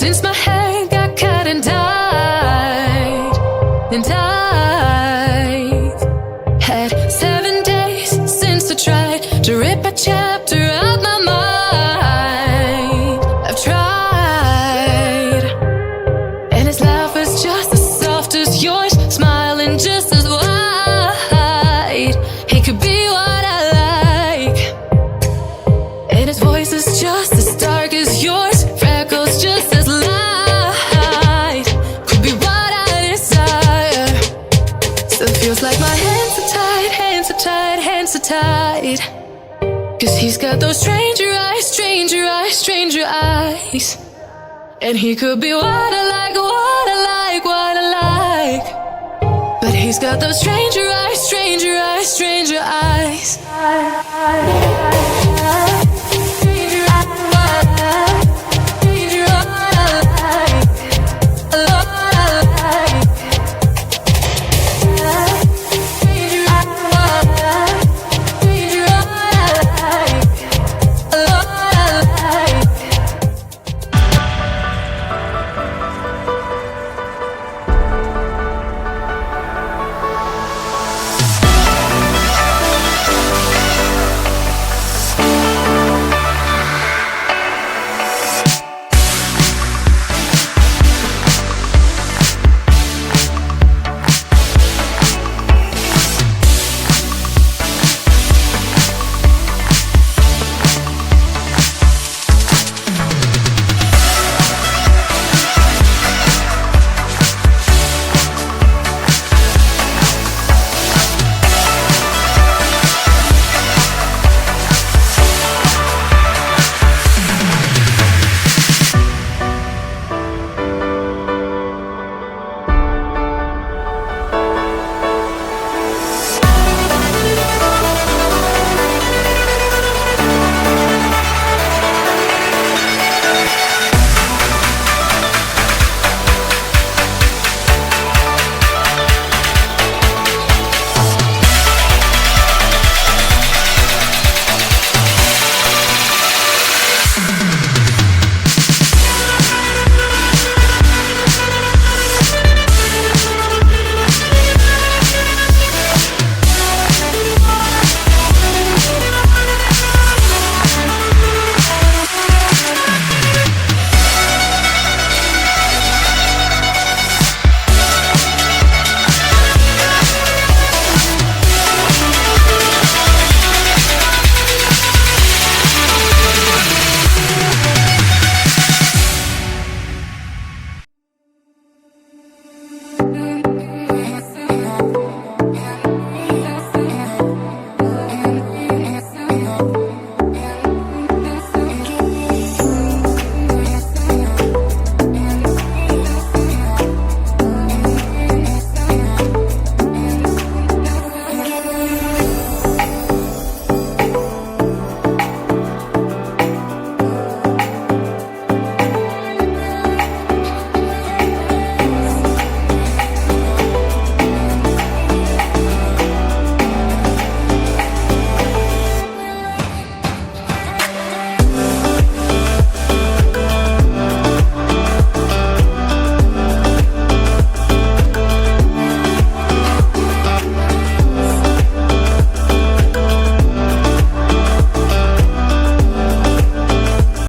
since my hair got cut and dyed. And I've had 7 days since I tried to rip a chapter out my mind. I've tried, and his laugh was just as soft as yours, smiling just as wide. He could be what I like, and his voice is just as dark as yours, freckles just as light. Could be what I desire. Still feels like my hands are tied, hands are tied, hands are tied. 'Cause he's got those stranger eyes, stranger eyes, stranger eyes. And he could be what I like, what I like, what I like. But he's got those stranger eyes, stranger eyes, stranger eyes.